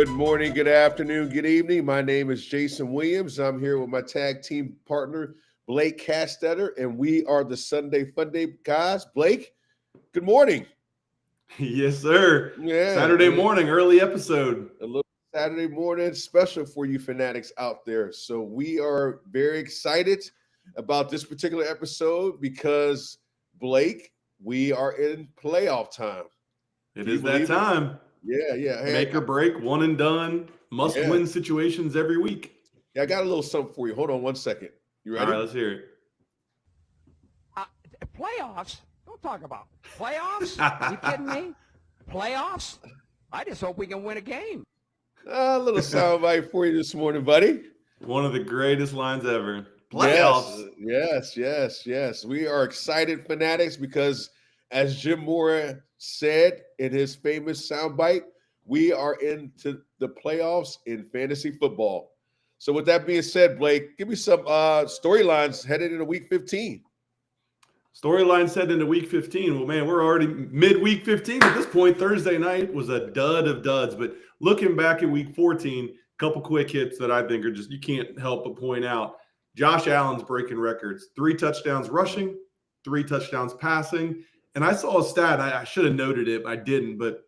Good morning, good afternoon, good evening. My name is Jason Williams. I'm here with my tag team partner, Blake Castetter, and we are the Sunday Fun Day guys. Blake, good morning. Yes, sir. Yeah, Saturday morning, early episode. a little Saturday morning special for you fanatics out there. So we are very excited about this particular episode because, Blake, we are in playoff time. It Can you is that believe it? time. Yeah, yeah. Hey, Make or break, one and done, must yeah. win situations every week. Yeah, I got a little something for you. Hold on one second. You All right, ready? let's hear it. Playoffs? Don't talk about playoffs. Are you kidding me? Playoffs? I just hope we can win a game. A little soundbite for you this morning, buddy. One of the greatest lines ever. Playoffs. Yes. We are excited fanatics because, as Jim Mora said in his famous soundbite, we are into the playoffs in fantasy football. So, with that being said, Blake, give me some storylines headed into Week 15. Storyline set into week 15. Well, man, we're already mid-week 15 at this point. Thursday night was a dud of duds. But looking back at week 14, a couple quick hits that I think are just, you can't help but point out. Josh Allen's breaking records. 3 touchdowns rushing, 3 touchdowns passing. And I saw a stat. I should have noted it, but I didn't. But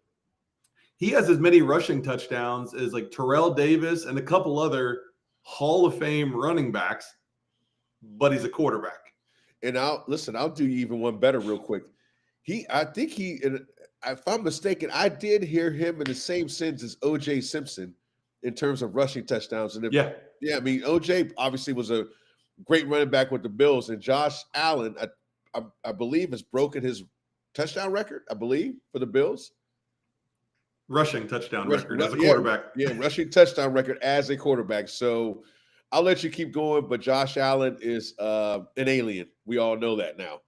he has as many rushing touchdowns as like Terrell Davis and a couple other Hall of Fame running backs, but he's a quarterback. And I'll do you even one better real quick. I think if I'm mistaken, I did hear him in the same sense as OJ Simpson in terms of rushing touchdowns. And Yeah. I mean, OJ obviously was a great running back with the Bills, and Josh Allen, I believe, has broken his touchdown record, I believe, for the Bills. Rushing touchdown record as a quarterback. Yeah, rushing touchdown record as a quarterback. So I'll let you keep going, but Josh Allen is an alien. We all know that now.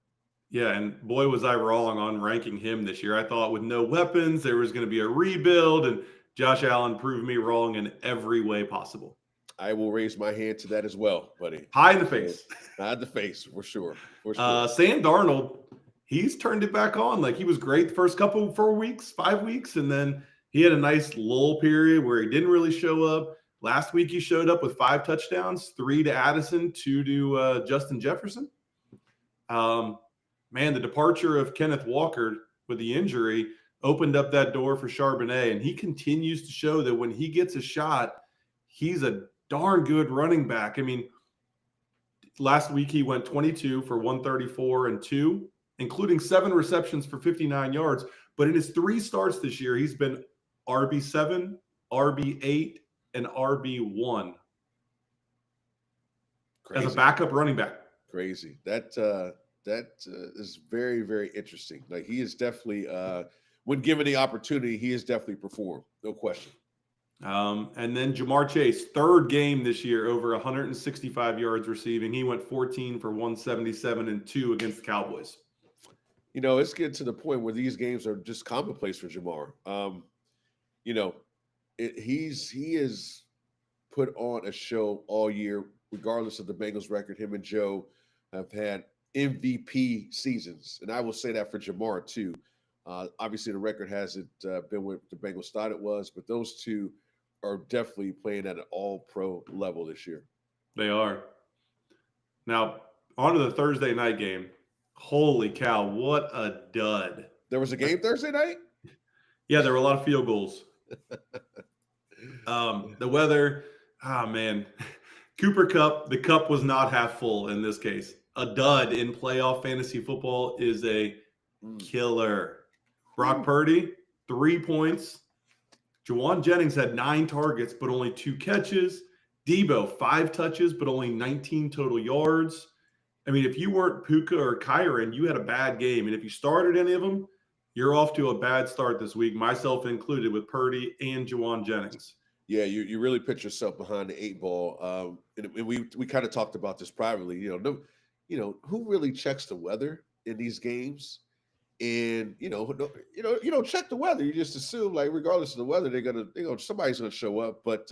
Yeah, and boy, was I wrong on ranking him this year. I thought with no weapons, there was going to be a rebuild, and Josh Allen proved me wrong in every way possible. I will raise my hand to that as well, buddy. High in the face. High in the face, for sure. Sam Darnold, he's turned it back on. Like, he was great the first 5 weeks, and then he had a nice lull period where he didn't really show up. Last week, he showed up with 5 touchdowns, 3 to Addison, 2 to Justin Jefferson. Man, the departure of Kenneth Walker with the injury opened up that door for Charbonnet, and he continues to show that when he gets a shot, he's a darn good running back. I mean, last week he went 22 for 134 and 2, including 7 receptions for 59 yards. But in his 3 starts this year, he's been RB7, RB8, and RB1 as a backup running back. Crazy. That is very, very interesting. Like, he is definitely, when given the opportunity, he has definitely performed. No question. And then Jamar Chase, 3rd game this year, over 165 yards receiving. He went 14 for 177 and 2 against the Cowboys. You know, it's getting to the point where these games are just commonplace for Jamar. He is put on a show all year, regardless of the Bengals record. Him and Joe have had MVP seasons, and I will say that for Jamar too. Obviously, the record hasn't been what the Bengals thought it was, but those two are definitely playing at an all-pro level this year. They are. Now, on to the Thursday night game. Holy cow, what a dud. There was a game Thursday night? Yeah, there were a lot of field goals. The weather, man. Cooper Kupp, the cup was not half full in this case. A dud in playoff fantasy football is a killer. Brock Purdy, 3 points. Juwan Jennings had 9 targets, but only 2 catches. Debo, 5 touches, but only 19 total yards. I mean, if you weren't Puka or Kyron, you had a bad game. And if you started any of them, you're off to a bad start this week, myself included, with Purdy and Juwan Jennings. Yeah, you really put yourself behind the 8 ball. And we kind of talked about this privately. Who really checks the weather in these games? And you don't check the weather. You just assume, like, regardless of the weather, somebody's gonna show up. But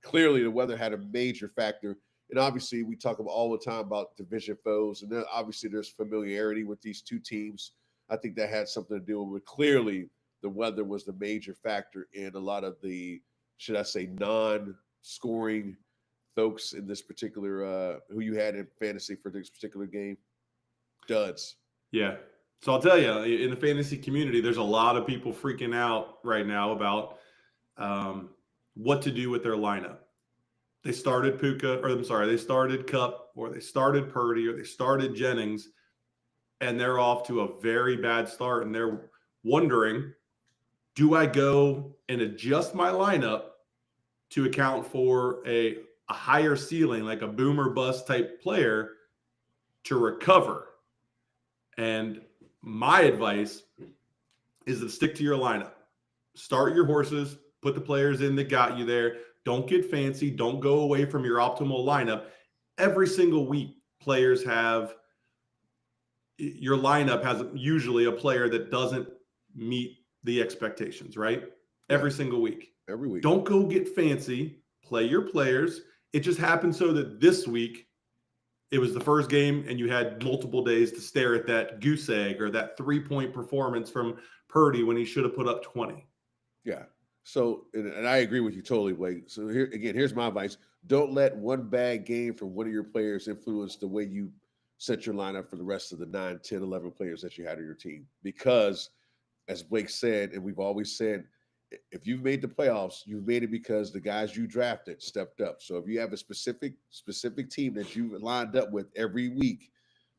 clearly, the weather had a major factor. And obviously, we talk about all the time about division foes, and then obviously there's familiarity with these two teams. I think that had something to do with it. Clearly, the weather was the major factor in a lot of the should I say, non-scoring folks in this particular who you had in fantasy for this particular game? Duds. Yeah. So I'll tell you, in the fantasy community, there's a lot of people freaking out right now about what to do with their lineup. They started they started Cup, or they started Purdy, or they started Jennings, and they're off to a very bad start. And they're wondering, do I go and adjust my lineup to account for a higher ceiling, like a boomer bust type player, to recover? And my advice is to stick to your lineup. Start your horses, put the players in that got you there. Don't get fancy. Don't go away from your optimal lineup. Every single week, your lineup has usually a player that doesn't meet the expectations, right? Yeah. Every single week. Every week. Don't go get fancy. Play your players. It just happened so that this week, it was the first game and you had multiple days to stare at that goose egg or that 3-point performance from Purdy when he should have put up 20. Yeah. So, and I agree with you totally, Blake. So here's my advice. Don't let one bad game from one of your players influence the way you set your lineup for the rest of the 9, 10, 11 players that you had on your team. Because, as Blake said, and we've always said, if you've made the playoffs, you've made it because the guys you drafted stepped up. So if you have a specific team that you've lined up with every week,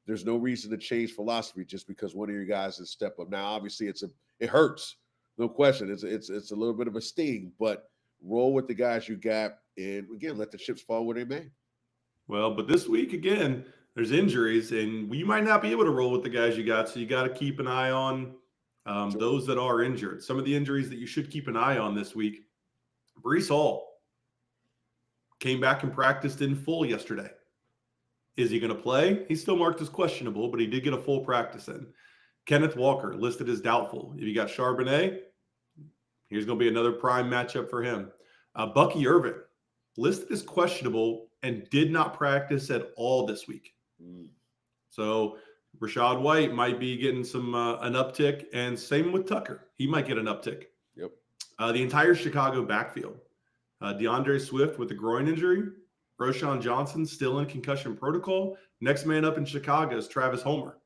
there's no reason to change philosophy just because one of your guys has stepped up. Now, obviously, it hurts, no question. It's a little bit of a sting, but roll with the guys you got, and again, let the chips fall where they may. Well, but this week again, there's injuries, and you might not be able to roll with the guys you got. So you got to keep an eye on those that are injured. Some of the injuries that you should keep an eye on this week. Breece Hall came back and practiced in full yesterday. Is he going to play? He's still marked as questionable, but he did get a full practice in. Kenneth Walker listed as doubtful. If you got Charbonnet, here's going to be another prime matchup for him. Bucky Irvin listed as questionable and did not practice at all this week. So Rachaad White might be getting an uptick, and same with Tucker. He might get an uptick. Yep. The entire Chicago backfield. DeAndre Swift with a groin injury. Roschon Johnson still in concussion protocol. Next man up in Chicago is Travis Homer.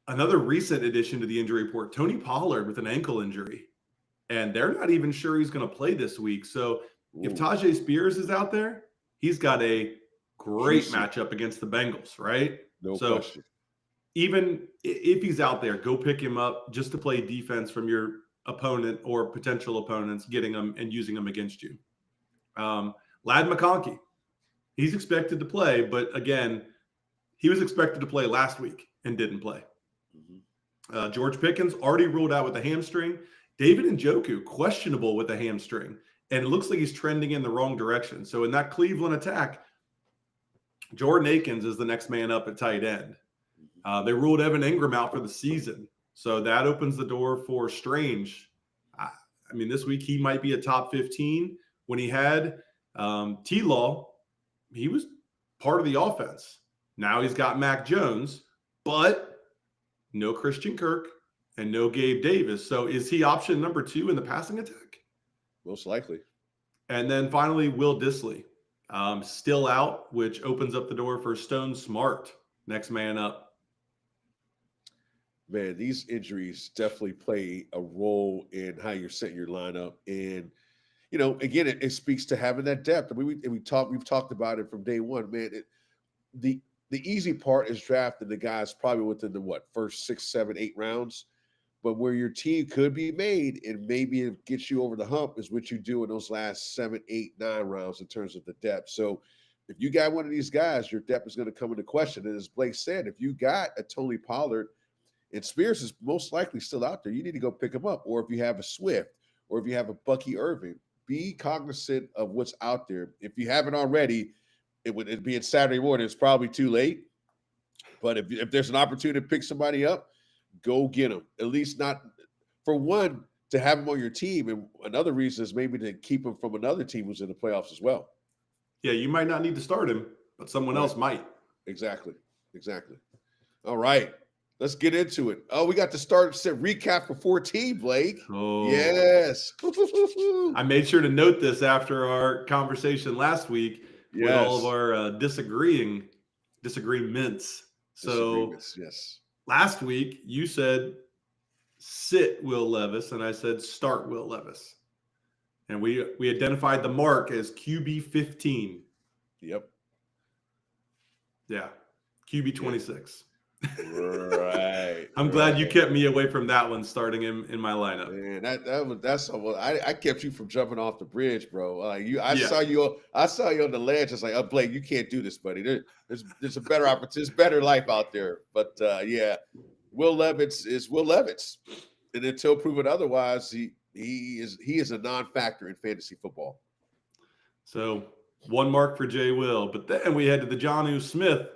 Another recent addition to the injury report, Tony Pollard with an ankle injury. And they're not even sure he's going to play this week. So if Tajay Spears is out there, he's got a great matchup against the Bengals, right? No question. Even if he's out there, go pick him up just to play defense from your opponent or potential opponents, getting them and using them against you. Ladd McConkey, he's expected to play, but again, he was expected to play last week and didn't play. George Pickens already ruled out with a hamstring. David Njoku, questionable with a hamstring, and it looks like he's trending in the wrong direction. So in that Cleveland attack, Jordan Akins is the next man up at tight end. They ruled Evan Ingram out for the season. So that opens the door for Strange. I mean, this week he might be a top 15. When he had T-Law, he was part of the offense. Now he's got Mac Jones, but no Christian Kirk and no Gabe Davis. So is he option number 2 in the passing attack? Most likely. And then finally, Will Dissly. Still out, which opens up the door for Stone Smart, next man up. Man, these injuries definitely play a role in how you're setting your lineup. And, you know, again, it speaks to having that depth. I mean, we've talked about it from day one, man. The easy part is drafting the guys probably within the first 6, 7, 8 rounds. But where your team could be made and maybe it gets you over the hump is what you do in those last 7, 8, 9 rounds in terms of the depth. So if you got one of these guys, your depth is going to come into question. And as Blake said, if you got a Tony Pollard and Spears is most likely still out there, you need to go pick him up. Or if you have a Swift or if you have a Bucky Irvin, be cognizant of what's out there. If you haven't already, it'd be Saturday morning. It's probably too late. But if there's an opportunity to pick somebody up, go get them. At least not for one to have them on your team, and another reason is maybe to keep them from another team who's in the playoffs as well. Yeah, you might not need to start him, but someone else might. Exactly. All right, Let's get into it. Oh, we got the start set recap for 14, Blake. Oh, Yes. I made sure to note this after our conversation last week with all of our disagreements. So yes. last week you said sit Will Levis, and I said start Will Levis. And we identified the mark as QB 15. Yep. Yeah. QB 26. Right. I'm glad you kept me away from that one starting in my lineup. Man, I kept you from jumping off the bridge, bro. I saw you on the ledge. It's like, oh, Blake, you can't do this, buddy. There's a better opportunity, there's better life out there. But yeah, Will Levis is Will Levis. And until proven otherwise, he is a non-factor in fantasy football. So 1 mark for Jay Will, but then we head to the Jonnu Smith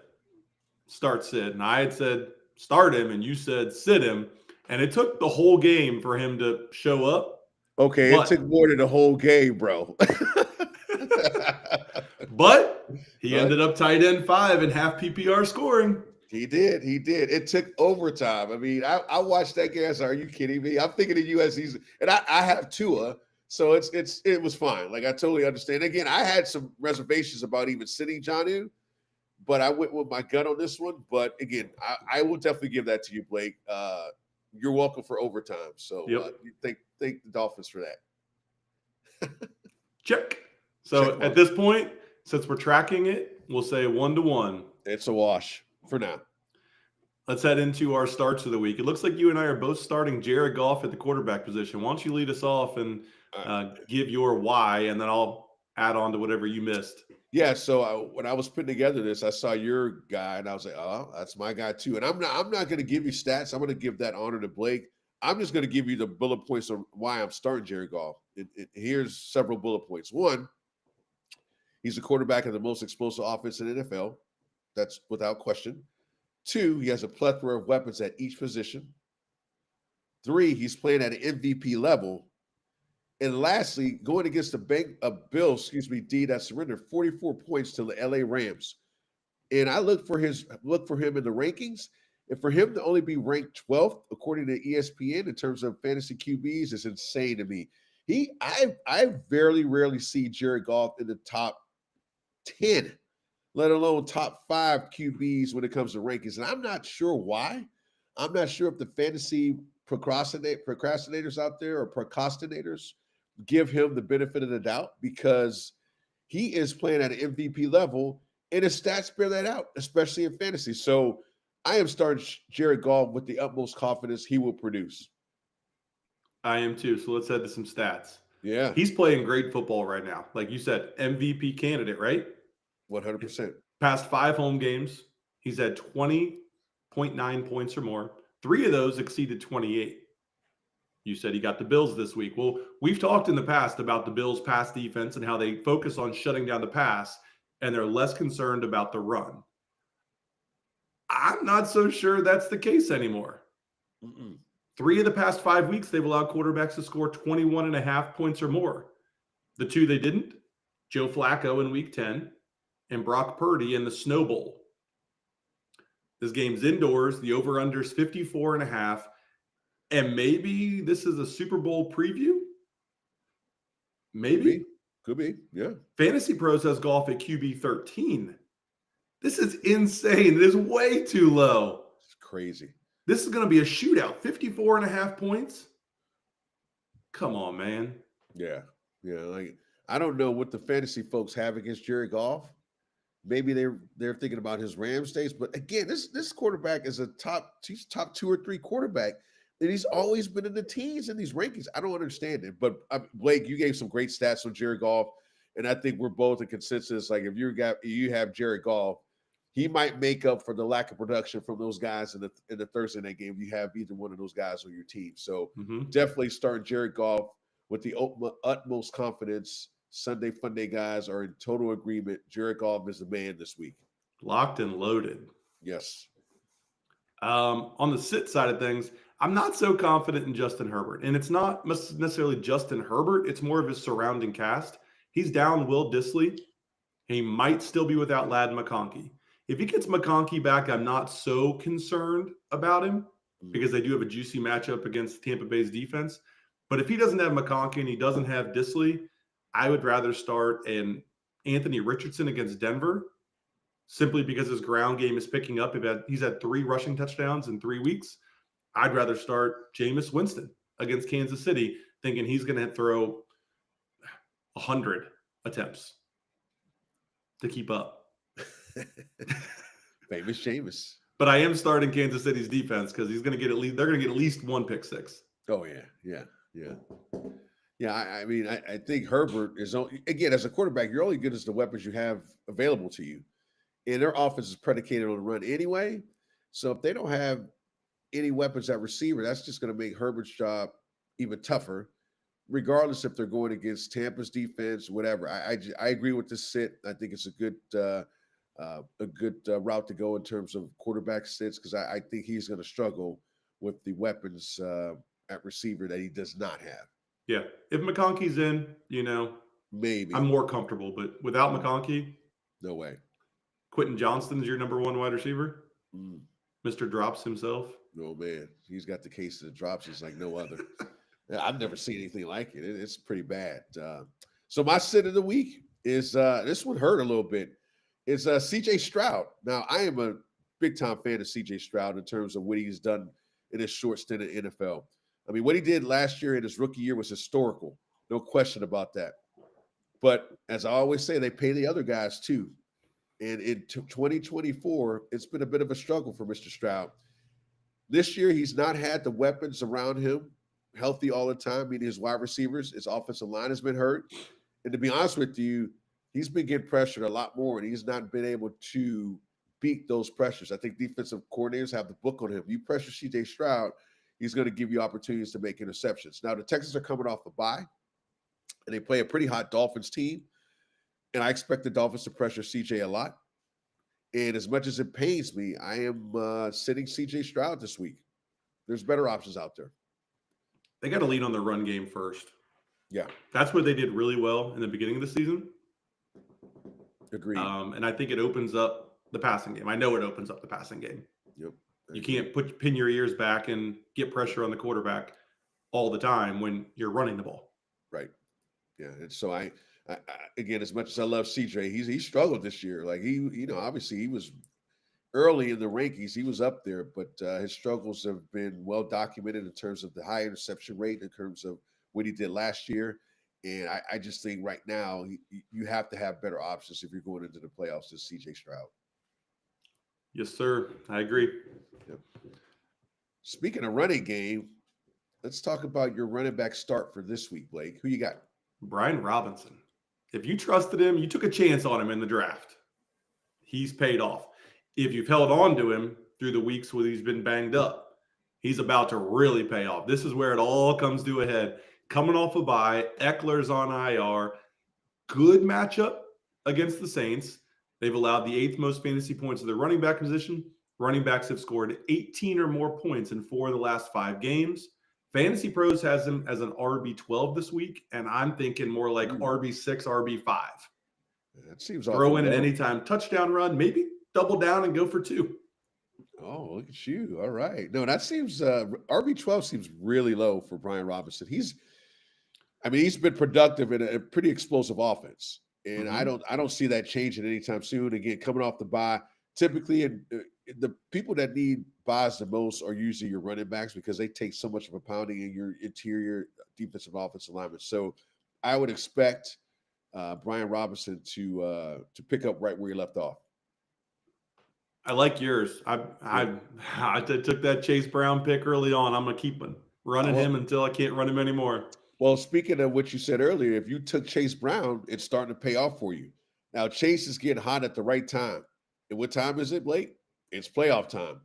start sit, and I had said start him, and you said sit him, and it took the whole game for him to show up. Okay, it took more than the whole game, bro. But he ended up tight end 5 in half PPR scoring. He did. It took overtime. I mean, I watched that game. I said, are you kidding me? I'm thinking of USC's, and I have Tua, so it was fine. Like, I totally understand. Again, I had some reservations about even sitting Jonnu, but I went with my gut on this one. But again, I will definitely give that to you, Blake. You're welcome for overtime. So thank the Dolphins for that. Check. So at this point, since we're tracking it, we'll say 1-1. It's a wash for now. Let's head into our starts of the week. It looks like you and I are both starting Jared Goff at the quarterback position. Why don't you lead us off and give your why, and then I'll add on to whatever you missed. Yeah, so when I was putting together this, I saw your guy, and I was like, "Oh, that's my guy too." And I'm not going to give you stats. I'm going to give that honor to Blake. I'm just going to give you the bullet points of why I'm starting Jared Goff. Here's several bullet points. 1, he's a quarterback in the most explosive offense in the NFL. That's without question. 2, he has a plethora of weapons at each position. 3, he's playing at an MVP level. And lastly, going against the Bills, D, that surrendered 44 points to the LA Rams. And I look for him in the rankings, and for him to only be ranked 12th according to ESPN in terms of fantasy QBs is insane to me. I rarely see Jared Goff in the top 10, let alone top 5 QBs when it comes to rankings. And I'm not sure why. I'm not sure if the fantasy procrastinators out there or procrastinators give him the benefit of the doubt, because he is playing at an MVP level and his stats bear that out, especially in fantasy. So I am starting Jared Goff with the utmost confidence he will produce. I am too. So let's head to some stats. Yeah. He's playing great football right now. Like you said, MVP candidate, right? 100%. Past 5 home games, he's had 20.9 points or more. 3 of those exceeded 28. You said he got the Bills this week. Well, we've talked in the past about the Bills' pass defense and how they focus on shutting down the pass, and they're less concerned about the run. I'm not so sure that's the case anymore. 3 of the past 5 weeks, they've allowed quarterbacks to score 21.5 points or more. The 2 they didn't, Joe Flacco in week 10 and Brock Purdy in the Snow Bowl. This game's indoors. The over-under is 54.5. And maybe this is a Super Bowl preview? Maybe. Could be. Yeah. Fantasy Pros has Goff at QB 13. This is insane. It is way too low. It's crazy. This is going to be a shootout. 54.5 points? Come on, man. Yeah. Yeah. Like, I don't know what the fantasy folks have against Jared Goff. Maybe they're thinking about his Rams days. But again, this quarterback is he's top 2 or 3 quarterback. And he's always been in the teens in these rankings. I don't understand it. But Blake, you gave some great stats on Jared Goff, and I think we're both in consensus. Like, if you have Jared Goff, he might make up for the lack of production from those guys in the Thursday night game. You have either one of those guys on your team. So definitely starting Jared Goff with the utmost confidence. Sunday Funday guys are in total agreement. Jared Goff is the man this week. Locked and loaded. Yes. On the sit side of things, I'm not so confident in Justin Herbert. And it's not necessarily Justin Herbert. It's more of his surrounding cast. He's down Will Dissly. He might still be without Ladd McConkey. If he gets McConkey back, I'm not so concerned about him because they do have a juicy matchup against Tampa Bay's defense. But if he doesn't have McConkey and he doesn't have Disley, I would rather start an Anthony Richardson against Denver simply because his ground game is picking up. He's had 3 rushing touchdowns in 3 weeks. I'd rather start Jameis Winston against Kansas City, thinking he's going to throw 100 attempts to keep up. Famous Jameis. But I am starting Kansas City's defense because they're going to get at least 1 pick six. Oh yeah. I mean, I think Herbert is again, as a quarterback, you're only good as the weapons you have available to you, and their offense is predicated on the run anyway. So if they don't have any weapons at receiver, that's just going to make Herbert's job even tougher, regardless if they're going against Tampa's defense, whatever. I agree with this sit. I think it's a good route to go in terms of quarterback sits because I think he's going to struggle with the weapons at receiver that he does not have. Yeah. If McConkey's in, maybe I'm more comfortable. But without McConkey, no way. Quentin Johnston's your number 1 wide receiver. Mr. Drops himself. Oh, man. He's got the case of the drops. He's like no other. I've never seen anything like it. It's pretty bad. So my sit of the week is this one hurt a little bit. It's C.J. Stroud. Now, I am a big-time fan of C.J. Stroud in terms of what he's done in his short stint in the NFL. I mean, what he did last year in his rookie year was historical. No question about that. But as I always say, they pay the other guys too. And in 2024, it's been a bit of a struggle for Mr. Stroud. This year, he's not had the weapons around him healthy all the time, meaning his wide receivers, his offensive line has been hurt. And to be honest with you, he's been getting pressured a lot more, and he's not been able to beat those pressures. I think defensive coordinators have the book on him. You pressure C.J. Stroud, he's going to give you opportunities to make interceptions. Now, the Texans are coming off a bye, and they play a pretty hot Dolphins team. And I expect the Dolphins to pressure CJ a lot. And as much as it pains me, I am sitting CJ Stroud this week. There's better options out there. They got to lean on their run game first. Yeah. That's where they did really well in the beginning of the season. Agreed. And I think it opens up the passing game. I know it opens up the passing game. Yep. You can't pin your ears back and get pressure on the quarterback all the time when you're running the ball. Right. Yeah. And so I again, as much as I love CJ, he struggled this year. Like obviously he was early in the rankings, he was up there, but his struggles have been well documented in terms of the high interception rate, in terms of what he did last year. And I just think right now you have to have better options if you're going into the playoffs than CJ Stroud. Yes, sir. I agree. Yep. Speaking of running game, let's talk about your running back start for this week, Blake. Who you got? Brian Robinson. If you trusted him, you took a chance on him in the draft. He's paid off. If you've held on to him through the weeks where he's been banged up, he's about to really pay off. This is where it all comes to a head. Coming off a bye, Eckler's on IR. Good matchup against the Saints. They've allowed the 8th most fantasy points of their running back position. Running backs have scored 18 or more points in 4 of the last 5 games. Fantasy Pros has him as an RB12 this week, and I'm thinking more like RB6, RB5. That seems throw in an anytime touchdown run, maybe double down and go for 2. Oh, look at you. All right. No, that seems RB12 seems really low for Brian Robinson. He's been productive in a pretty explosive offense. And I don't see that changing anytime soon. Again, coming off the bye, typically the people that need buys the most are usually your running backs because they take so much of a pounding in your interior defensive offensive alignment. So I would expect Brian Robinson to pick up right where he left off. I like yours. I took that Chase Brown pick early on. I'm gonna keep running him until I can't run him anymore. Well, speaking of what you said earlier, if you took Chase Brown, it's starting to pay off for you. Now, Chase is getting hot at the right time. And what time is it, Blake? It's playoff time.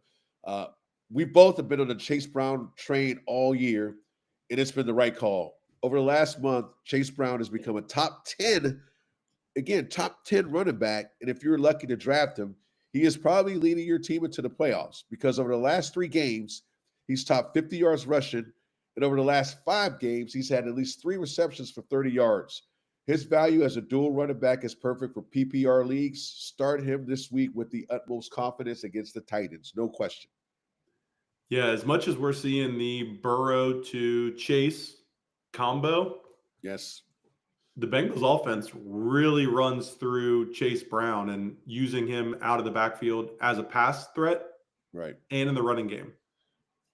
We both have been on the Chase Brown train all year, and it's been the right call. Over the last month, Chase Brown has become a top 10 running back. And if you're lucky to draft him, he is probably leading your team into the playoffs because over the last 3 games, he's top 50 yards rushing. And over the last 5 games, he's had at least 3 receptions for 30 yards. His value as a dual running back is perfect for PPR leagues. Start him this week with the utmost confidence against the Titans. No question. Yeah, as much as we're seeing the Burrow to Chase combo, Yes. the Bengals offense really runs through Chase Brown and using him out of the backfield as a pass threat Right. and in the running game.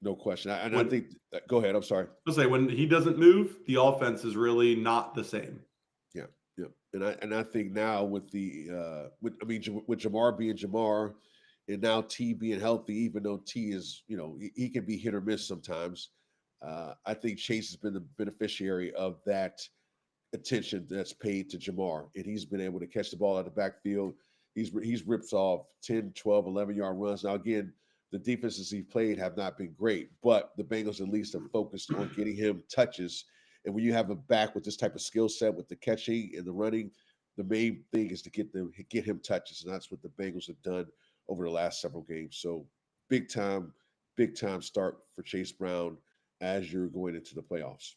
No question. I think – go ahead. I'm sorry. I'll say when he doesn't move, the offense is really not the same. Yeah. And I think now with the with Ja'Marr being Ja'Marr and now T being healthy, even though T is, he can be hit or miss sometimes. I think Chase has been the beneficiary of that attention that's paid to Ja'Marr, and he's been able to catch the ball out of the backfield. He's ripped off 10, 12, 11-yard runs. Now, again, the defenses he played have not been great, but the Bengals at least have focused on getting him touches. And when you have a back with this type of skill set with the catching and the running, the main thing is to get him touches, and that's what the Bengals have done over the last several games. So big time start for Chase Brown as you're going into the playoffs.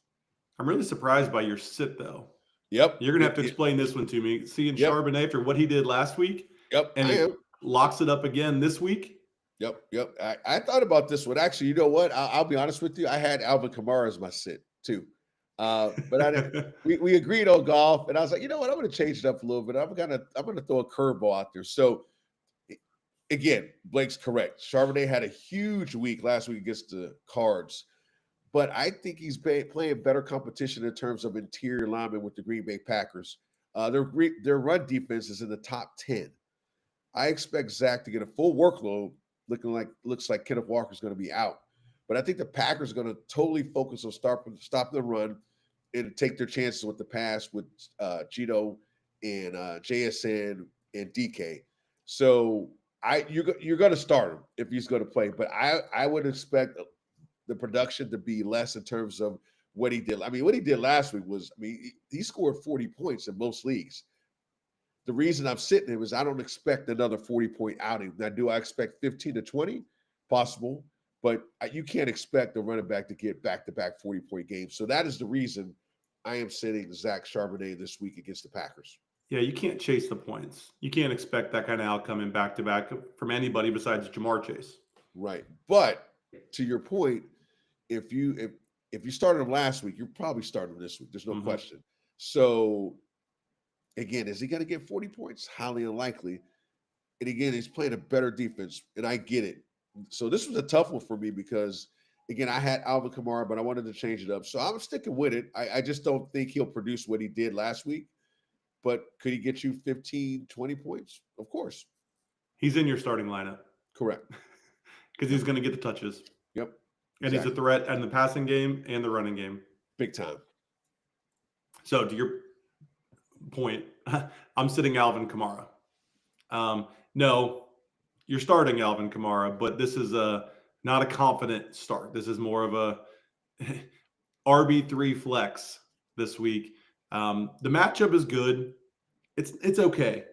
I'm really surprised by your sit, though. Yep. You're going to have to explain this one to me. Seeing Charbonnet after what he did last week. Yep. And he locks it up again this week. Yep. I thought about this one. Actually, you know what? I'll be honest with you. I had Alvin Kamara as my sit, too. But we agreed on golf, and I was like, you know what? I'm going to change it up a little bit. I'm going to throw a curveball out there. So, again, Blake's correct. Charbonnet had a huge week last week against the Cards. But I think he's playing better competition in terms of interior linemen with the Green Bay Packers. Their run defense is in the top 10. I expect Zach to get a full workload. Looks like Kenneth Walker's going to be out. But I think the Packers are going to totally focus on stopping the run and take their chances with the pass with Cheeto and JSN and DK. So you're going to start him if he's going to play. But I would expect the production to be less in terms of what he did. I mean, what he did last week was, he scored 40 points in most leagues. The reason I'm sitting here is I don't expect another 40-point outing. Now, do I expect 15 to 20? Possible. But you can't expect a running back to get back-to-back 40-point games. So that is the reason I am sitting Zach Charbonnet this week against the Packers. Yeah, you can't chase the points. You can't expect that kind of outcome in back-to-back from anybody besides Ja'Marr Chase. Right. But to your point, if you started him last week, you're probably starting him this week. There's no question. So, again, is he going to get 40 points? Highly unlikely. And again, he's playing a better defense, and I get it. So this was a tough one for me because, again, I had Alvin Kamara, but I wanted to change it up. So I'm sticking with it. I just don't think he'll produce what he did last week. But could he get you 15, 20 points? Of course. He's in your starting lineup. Correct. Because he's going to get the touches. Yep. And he's a threat in the passing game and the running game. Big time. So to your point, I'm sitting Alvin Kamara. No, you're starting Alvin Kamara, but this is not a confident start. This is more of a RB3 flex this week. The matchup is good. It's okay.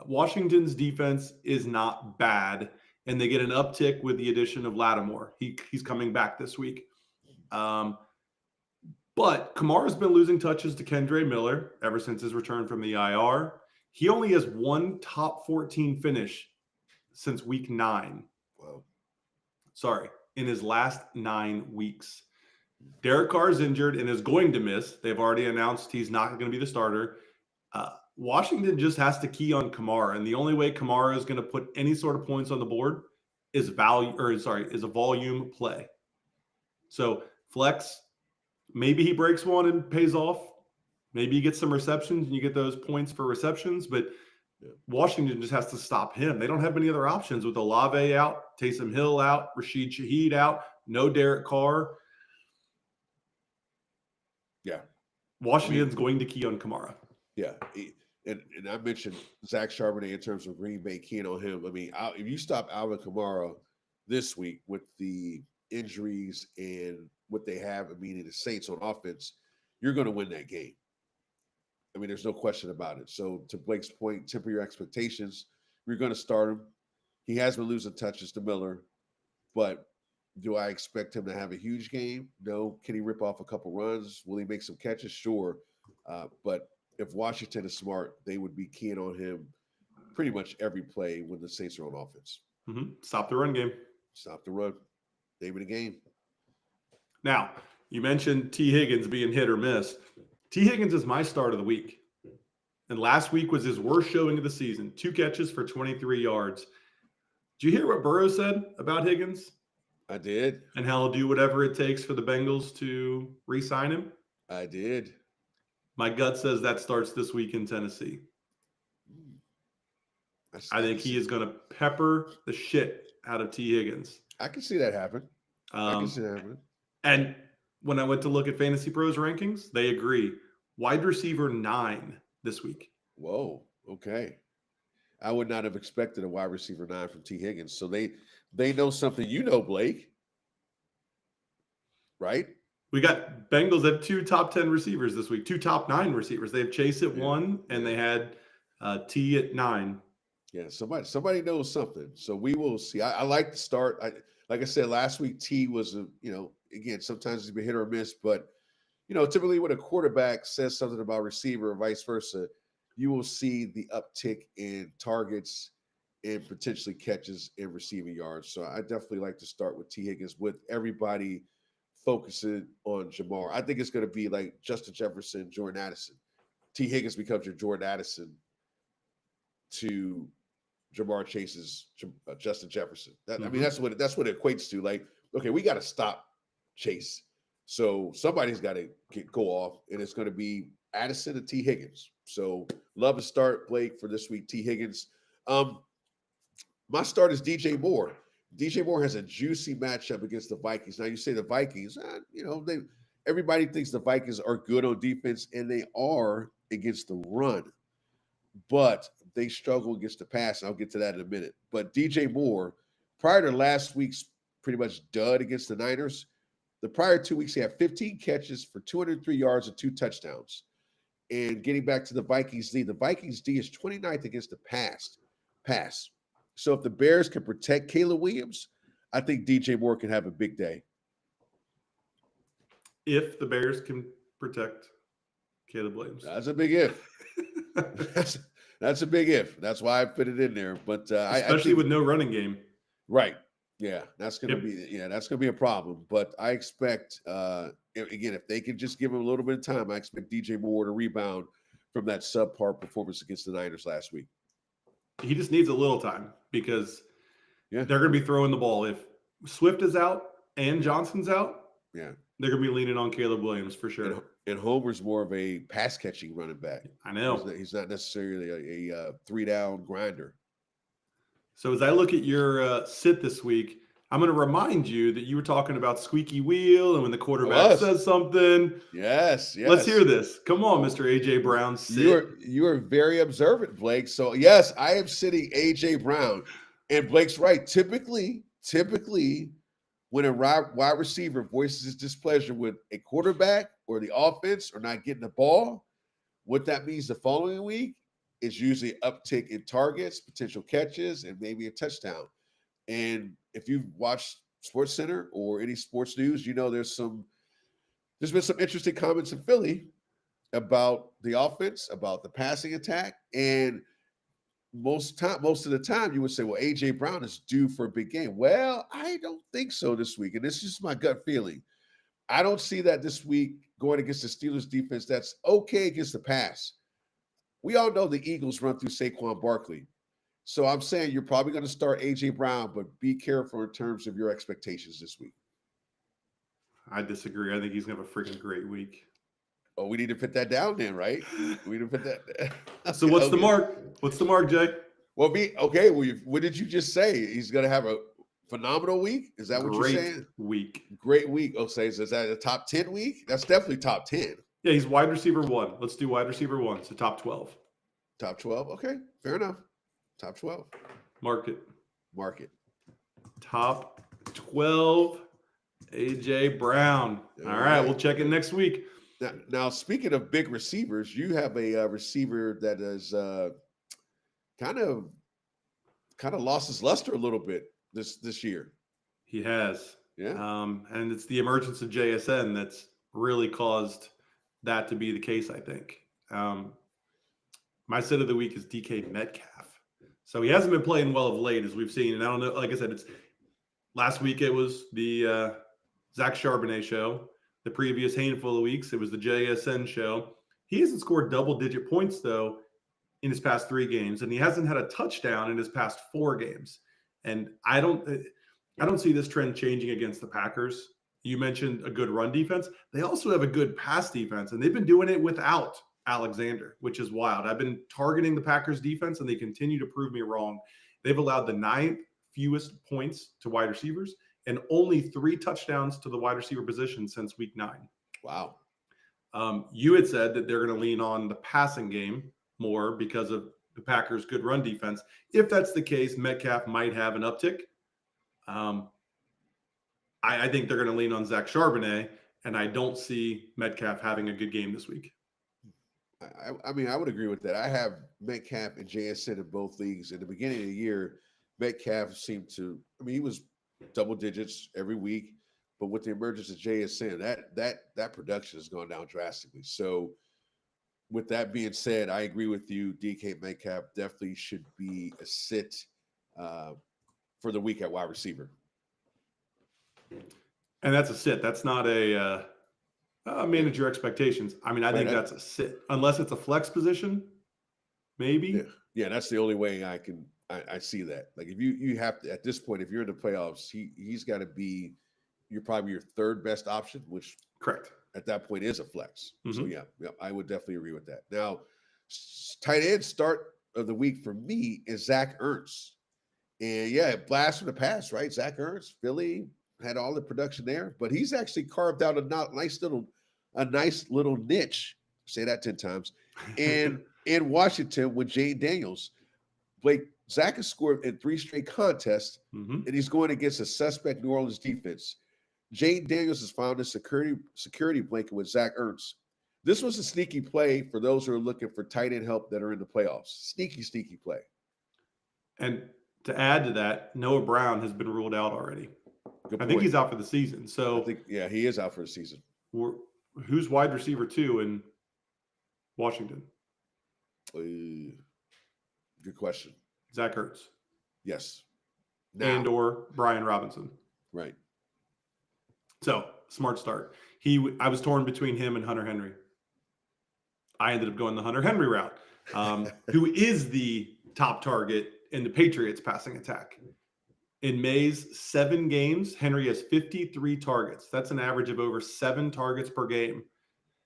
Washington's defense is not bad, and they get an uptick with the addition of Lattimore. He's coming back this week. But Kamara's been losing touches to Kendre Miller ever since his return from the IR. He only has one top 14 finish since week 9. Wow. Sorry, in his last 9 weeks. Derek Carr is injured and is going to miss. They've already announced he's not going to be the starter. Washington just has to key on Kamara, and the only way Kamara is going to put any sort of points on the board is a volume play. So flex, maybe he breaks one and pays off. Maybe he gets some receptions and you get those points for receptions, but Washington just has to stop him. They don't have any other options with Olave out, Taysom Hill out, Rashid Shaheed out, no Derek Carr. Yeah. Washington's going to key on Kamara. Yeah. And I mentioned Zach Charbonnet in terms of Green Bay keying on him. I mean, if you stop Alvin Kamara this week with the injuries and what they have, meaning the Saints on offense, you're going to win that game. I mean, there's no question about it. So to Blake's point, temper your expectations. You're going to start him. He has been losing touches to Miller, but do I expect him to have a huge game? No. Can he rip off a couple runs? Will he make some catches? Sure. But if Washington is smart, they would be keying on him pretty much every play when the Saints are on offense. Stop the run game. Stop the run. Name of the game. Now, you mentioned T. Higgins being hit or miss. T. Higgins is my start of the week. And last week was his worst showing of the season. 2 catches for 23 yards. Did you hear what Burrow said about Higgins? I did. And how he'll do whatever it takes for the Bengals to re-sign him? I did. My gut says that starts this week in Tennessee. I think he is going to pepper the shit out of T. Higgins. I can see that happen. I can see that happen. And when I went to look at Fantasy Pros rankings, they agree. Wide receiver 9 this week. Whoa. Okay. I would not have expected a wide receiver 9 from T. Higgins. So they know something you know, Blake. Right? We got Bengals have 2 top 10 receivers this week, 2 top 9 receivers. They have Chase at 1, and they had T at 9. Yeah, somebody knows something. So we will see. I like the start. Like I said last week, T was again, sometimes he's been hit or miss, but typically when a quarterback says something about receiver or vice versa, you will see the uptick in targets and potentially catches and receiving yards. So I definitely like to start with T. Higgins with everybody focusing on Jamar. I think it's going to be like Justin Jefferson, Jordan Addison. T. Higgins becomes your Jordan Addison to Jamar Chase's Justin Jefferson. I mean, that's what it equates to. Like, okay, we got to stop Chase. So somebody's got to go off, and it's going to be Addison and T. Higgins. So love to start, Blake, for this week, T. Higgins. My start is DJ Moore. DJ Moore has a juicy matchup against the Vikings. Now, you say the Vikings, everybody thinks the Vikings are good on defense, and they are against the run. But they struggle against the pass, and I'll get to that in a minute. But DJ Moore, prior to last week's pretty much dud against the Niners, the prior 2 weeks, he had 15 catches for 203 yards and 2 touchdowns. And getting back to the Vikings D, the Vikings D is 29th against the pass. So if the Bears can protect Caleb Williams, I think DJ Moore can have a big day. If the Bears can protect Caleb Williams. That's a big if. That's a big if. That's why I put it in there. But especially with no running game. Right. Yeah, that's gonna be a problem. But I expect again, if they can just give him a little bit of time, I expect DJ Moore to rebound from that subpar performance against the Niners last week. He just needs a little time because they're going to be throwing the ball. If Swift is out and Johnson's out, they're going to be leaning on Caleb Williams for sure. And Homer's more of a pass-catching running back. I know. He's not necessarily a three-down grinder. So as I look at your sit this week, I'm going to remind you that you were talking about squeaky wheel and when the quarterback says something. Yes. Let's hear this. Come on, Mr. A.J. Brown. Sit. You are very observant, Blake. So, yes, I am sitting A.J. Brown. And Blake's right. Typically, when a wide receiver voices his displeasure with a quarterback or the offense or not getting the ball, what that means the following week is usually uptick in targets, potential catches, and maybe a touchdown. And if you've watched SportsCenter or any sports news, there's been some interesting comments in Philly about the offense, about the passing attack, and most of the time you would say, well, A.J. Brown is due for a big game. Well, I don't think so this week, and this is just my gut feeling. I don't see that this week going against the Steelers defense that's okay against the pass. We all know the Eagles run through Saquon Barkley. So I'm saying you're probably going to start A.J. Brown, but be careful in terms of your expectations this week. I disagree. I think he's going to have a freaking great week. Oh, we need to put that down then, right? We need to put that. So what's the mark? What's the mark, Jay? Well, what did you just say? He's going to have a phenomenal week? Is that what you're saying? Great week. Oh, so is that a top 10 week? That's definitely top 10. Yeah, he's wide receiver 1. Let's do wide receiver 1. So top 12. Top 12. Okay, fair enough. Top 12. Mark it. Top 12, A.J. Brown. All right, we'll check it next week. Now, speaking of big receivers, you have a receiver that is kind of lost his luster a little bit this year. He has. Yeah. And it's the emergence of JSN that's really caused that to be the case, I think. My sit of the week is DK Metcalf. So he hasn't been playing well of late, as we've seen. And I don't know, like I said, it's last week it was the Zach Charbonnet show. The previous handful of weeks, it was the JSN show. He hasn't scored double-digit points, though, in his past 3 games, and he hasn't had a touchdown in his past 4 games. And I don't see this trend changing against the Packers. You mentioned a good run defense. They also have a good pass defense, and they've been doing it without Alexander, which is wild. I've been targeting the Packers defense, and they continue to prove me wrong. They've allowed the 9th fewest points to wide receivers and only 3 touchdowns to the wide receiver position since week 9. Wow. You had said that they're going to lean on the passing game more because of the Packers' good run defense. If that's the case, Metcalf might have an uptick. I think they're going to lean on Zach Charbonnet, and I don't see Metcalf having a good game this week. I mean, I would agree with that. I have Metcalf and JSN in both leagues. In the beginning of the year, Metcalf seemed to, he was double digits every week, but with the emergence of JSN, that production has gone down drastically. So with that being said, I agree with you. DK Metcalf definitely should be a sit for the week at wide receiver. And that's a sit. That's not a manage your expectations. I mean, I think that's a sit. Unless it's a flex position, maybe. Yeah, that's the only way I see that. Like if you have to, at this point, if you're in the playoffs, he's got to be probably your 3rd best option, which correct at that point is a flex. Mm-hmm. So yeah, I would definitely agree with that. Now, tight end start of the week for me is Zach Ertz. And yeah, blast from the past, right? Zach Ertz, Philly had all the production there, but he's actually carved out a nice little niche. Say that 10 times. And in Washington with Jane Daniels, Zach has scored in 3 straight contests, and he's going against a suspect New Orleans defense. Jane Daniels has found a security blanket with Zach Ertz. This was a sneaky play for those who are looking for tight end help that are in the playoffs. Sneaky play. And to add to that, Noah Brown has been ruled out already. I think he's out for the season. So he is out for the season. Who's wide receiver 2 in Washington? Good question. Zach Ertz. Yes. And or Brian Robinson. Right. So smart start. I was torn between him and Hunter Henry. I ended up going the Hunter Henry route, who is the top target in the Patriots passing attack. In May's 7 games, Henry has 53 targets. That's an average of over 7 targets per game.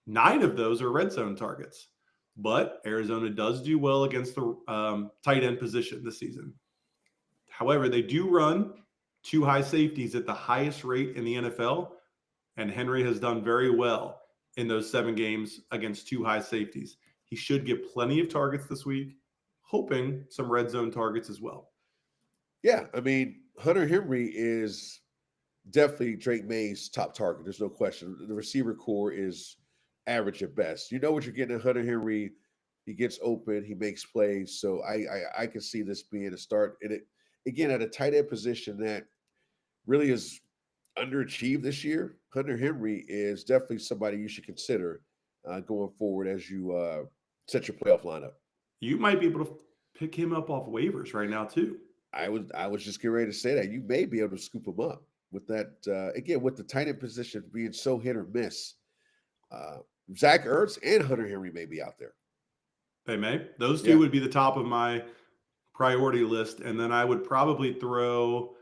9 of those are red zone targets. But Arizona does do well against the tight end position this season. However, they do run 2 high safeties at the highest rate in the NFL, and Henry has done very well in those 7 games against 2 high safeties. He should get plenty of targets this week, hoping some red zone targets as well. Yeah, I mean, Hunter Henry is definitely Drake May's top target. There's no question. The receiver core is average at best. You know what you're getting at Hunter Henry. He gets open. He makes plays. So I can see this being a start. And it, again, at a tight end position that really is underachieved this year, Hunter Henry is definitely somebody you should consider going forward as you set your playoff lineup. You might be able to pick him up off waivers right now too. I was just getting ready to say that. You may be able to scoop him up with that. Again, with the tight end position being so hit or miss, Zach Ertz and Hunter Henry may be out there. They may. Those two would be the top of my priority list. And then I would probably throw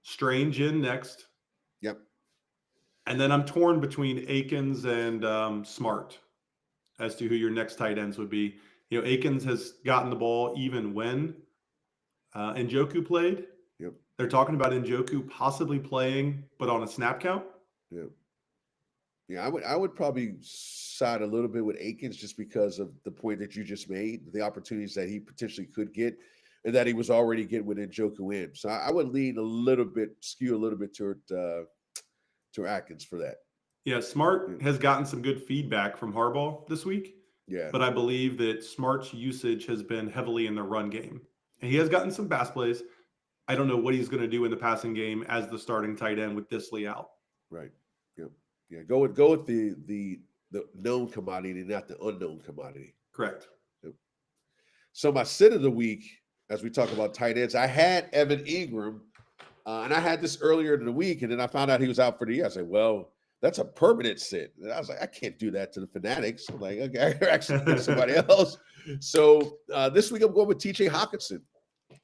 Strange in next. Yep. And then I'm torn between Akins and Smart as to who your next tight ends would be. You know, Akins has gotten the ball even when Njoku played. Yep. They're talking about Njoku possibly playing, but on a snap count. Yep. Yeah, I would probably side a little bit with Akins just because of the point that you just made, the opportunities that he potentially could get, and that he was already getting with Njoku in. So I would lean skew a little bit toward Atkins for that. Yeah, Smart has gotten some good feedback from Harbaugh this week. Yeah. But I believe that Smart's usage has been heavily in the run game. And he has gotten some pass plays. I don't know what he's going to do in the passing game as the starting tight end with Disley out. Right. Yep. Yeah. Go with the known commodity, not the unknown commodity. Correct. So my sit of the week, as we talk about tight ends, I had Evan Ingram, and I had this earlier in the week, and then I found out he was out for the year. I said, well, that's a permanent sit. And I was like, I can't do that to the Fanatics. I'm like, okay, I actually pick somebody else. So this week I'm going with TJ Hawkinson.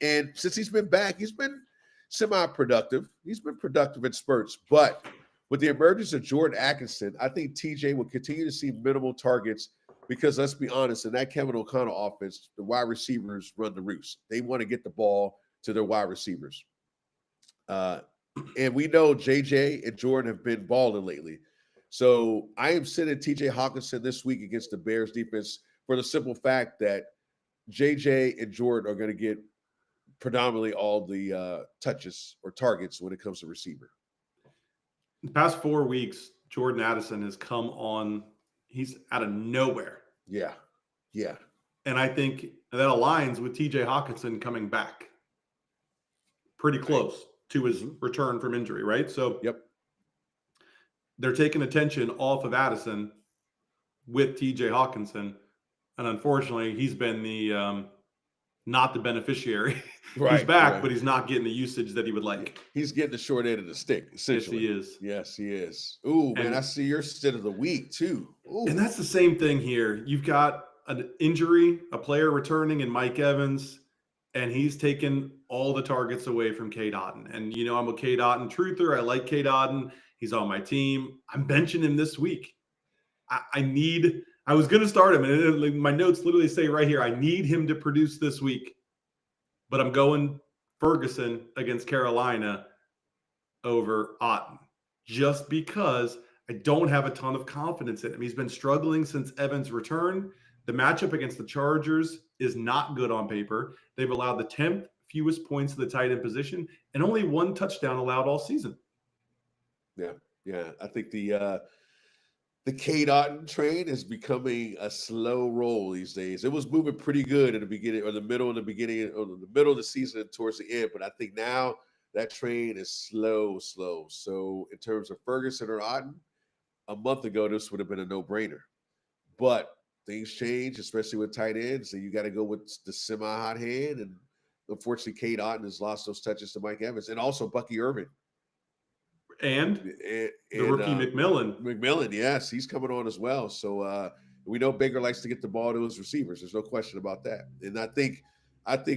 And since he's been back, he's been semi-productive. He's been productive in spurts. But with the emergence of Jordan Atkinson, I think TJ will continue to see minimal targets because, let's be honest, in that Kevin O'Connell offense, the wide receivers run the roost. They want to get the ball to their wide receivers. And we know JJ and Jordan have been balling lately. So I am sitting TJ Hawkinson this week against the Bears defense for the simple fact that JJ and Jordan are going to get predominantly all the touches or targets when it comes to receiver. The past 4 weeks, Jordan Addison has come on. He's out of nowhere. Yeah. Yeah. And I think that aligns with TJ Hawkinson coming back pretty close to his return from injury, right? So yep, they're taking attention off of Addison with TJ Hawkinson. And unfortunately, he's been the not the beneficiary. Right, he's back, right. but he's not getting the usage that he would like. He's getting the short end of the stick, essentially. Yes, he is. Yes, he is. Ooh, man, I see your sit of the week, too. Ooh. And that's the same thing here. You've got an injury, a player returning in Mike Evans, and he's taken all the targets away from Cade Otton. And, you know, I'm a Cade Otton truther. I like Cade Otton. He's on my team. I'm benching him this week. I was going to start him, and my notes literally say right here, I need him to produce this week. But I'm going Ferguson against Carolina over Otton just because I don't have a ton of confidence in him. He's been struggling since Evans' return. The matchup against the Chargers is not good on paper. They've allowed the 10th fewest points to the tight end position and only 1 touchdown allowed all season. Yeah. I think the Cade Otton train is becoming a slow roll these days. It was moving pretty good in the beginning or the middle of the season and towards the end. But I think now that train is slow. So in terms of Ferguson or Otton, a month ago, this would have been a no-brainer. But things change, especially with tight ends. So you got to go with the semi-hot hand. And unfortunately, Cade Otton has lost those touches to Mike Evans and also Bucky Irving. And the rookie McMillan. McMillan, yes, he's coming on as well. So we know Baker likes to get the ball to his receivers. There's no question about that. And I think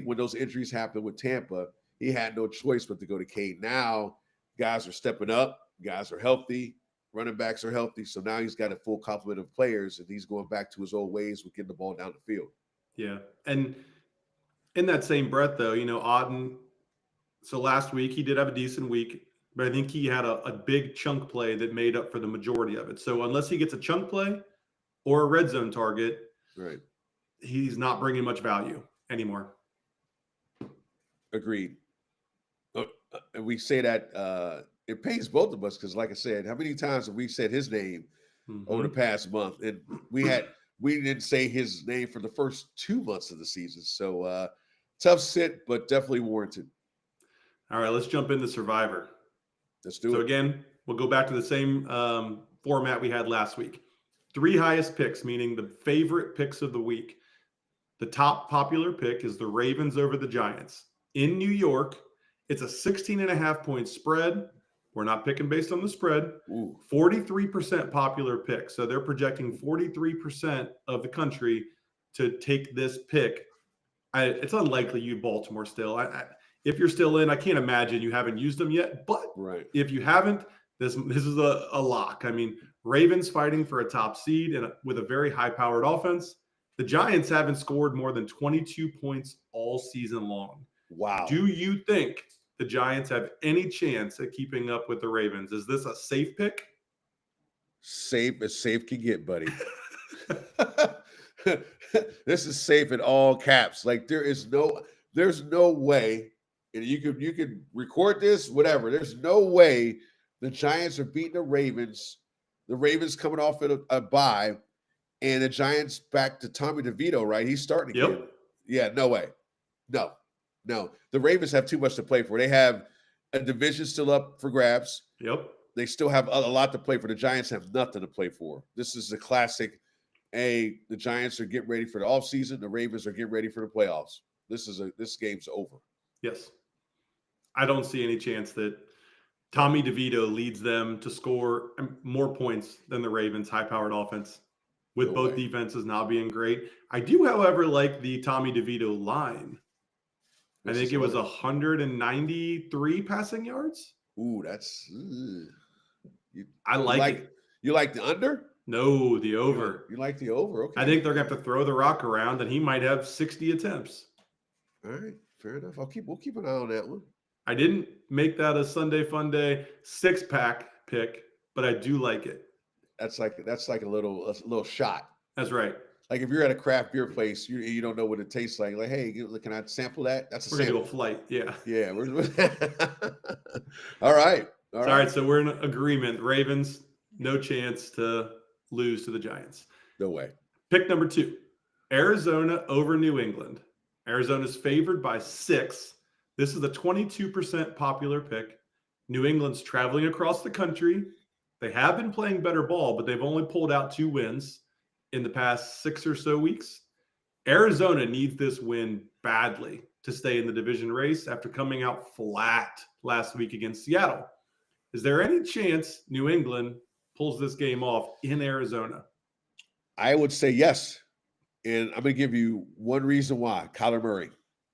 when those injuries happened with Tampa, he had no choice but to go to Cade. Now guys are stepping up. Guys are healthy. Running backs are healthy. So now he's got a full complement of players, and he's going back to his old ways with getting the ball down the field. Yeah. And in that same breath, though, you know, Otton, so last week he did have a decent week. But I think he had a big chunk play that made up for the majority of it. So unless he gets a chunk play or a red zone target, right, he's not bringing much value anymore. Agreed. And we say that it pains both of us because, like I said, how many times have we said his name over the past month? And we didn't say his name for the first 2 months of the season. So tough sit, but definitely warranted. All right, let's jump into Survivor. Let's do it. So again, we'll go back to the same format we had last week. 3 highest picks, meaning the favorite picks of the week. The top popular pick is the Ravens over the Giants. In New York, it's a 16.5-point spread. We're not picking based on the spread. 43% popular pick. So they're projecting 43% of the country to take this pick. It's unlikely you Baltimore still. If you're still in, I can't imagine you haven't used them yet. But if you haven't, this is a lock. I mean, Ravens fighting for a top seed and with a very high-powered offense. The Giants haven't scored more than 22 points all season long. Wow. Do you think the Giants have any chance at keeping up with the Ravens? Is this a safe pick? Safe as safe can get, buddy. This is safe in all caps. Like there's no way. And you could record this, whatever. There's no way the Giants are beating the Ravens. The Ravens coming off a bye, and the Giants back to Tommy DeVito, right? He's starting again. Yep. Yeah, no way. No. The Ravens have too much to play for. They have a division still up for grabs. Yep. They still have a lot to play for. The Giants have nothing to play for. This is a classic hey, the Giants are getting ready for the offseason. The Ravens are getting ready for the playoffs. This game's over. Yes. I don't see any chance that Tommy DeVito leads them to score more points than the Ravens' high-powered offense, with both defenses not being great. I do, however, like the Tommy DeVito line. I think it was 193 passing yards. Ooh, that's I like it. You like the under? No, the over. You like the over? Okay. I think they're going to have to throw the rock around, and he might have 60 attempts. All right, fair enough. We'll keep an eye on that one. I didn't make that a Sunday Fun Day 6-pack pick, but I do like it. That's like a little shot. That's right. Like if you're at a craft beer place, you don't know what it tastes like. Like, hey, can I sample that? That's a We're sample. gonna do a flight. Yeah. Yeah. All right. All right. So we're in agreement. Ravens, no chance to lose to the Giants. No way. Pick number 2, Arizona over New England. Arizona's favored by 6. This is a 22% popular pick. New England's traveling across the country. They have been playing better ball, but they've only pulled out 2 wins in the past 6 or so weeks. Arizona needs this win badly to stay in the division race after coming out flat last week against Seattle. Is there any chance New England pulls this game off in Arizona? I would say yes. And I'm going to give you one reason why. Kyler Murray.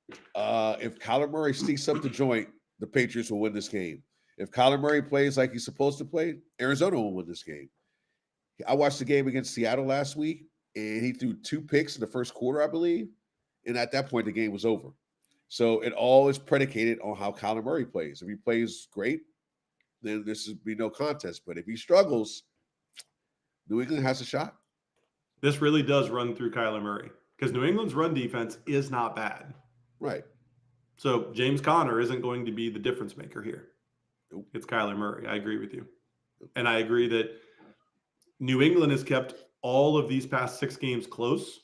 If Kyler Murray sneaks up the joint, the Patriots will win this game. If Kyler Murray plays like he's supposed to play, Arizona will win this game. I watched the game against Seattle last week, and he threw 2 picks in the first quarter, I believe. And at that point, the game was over. So it all is predicated on how Kyler Murray plays. If he plays great, then this would be no contest. But if he struggles, New England has a shot. This really does run through Kyler Murray because New England's run defense is not bad. Right. So James Conner isn't going to be the difference maker here. Nope. It's Kyler Murray. I agree with you. And I agree that New England has kept all of these past 6 games close.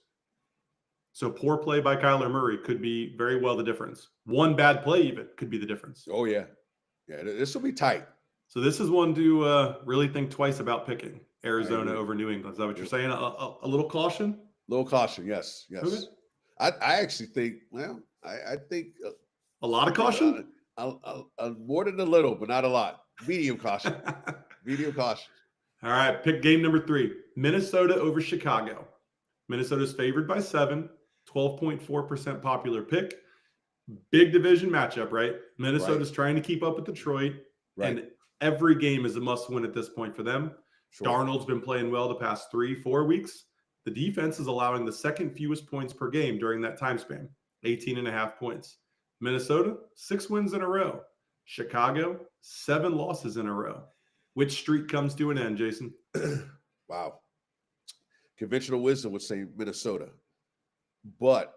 So poor play by Kyler Murray could be very well the difference. One bad play even could be the difference. Oh, yeah. Yeah, this will be tight. So this is one to really think twice about picking Arizona over New England. Is that what you're saying? A little caution? A little caution, yes. Okay. I actually think, I think a lot of caution? More than a little, but not a lot. Medium caution. Medium caution. All right, pick game number 3. Minnesota over Chicago. Minnesota's favored by 7, 12.4% popular pick. Big division matchup, right? Minnesota's trying to keep up with Detroit, and every game is a must-win at this point for them. Sure. Darnold's been playing well the past 3-4 weeks. The defense is allowing the second fewest points per game during that time span, 18.5 points. Minnesota, 6 wins in a row. Chicago, 7 losses in a row. Which streak comes to an end, Jason? Wow. Conventional wisdom would say Minnesota. But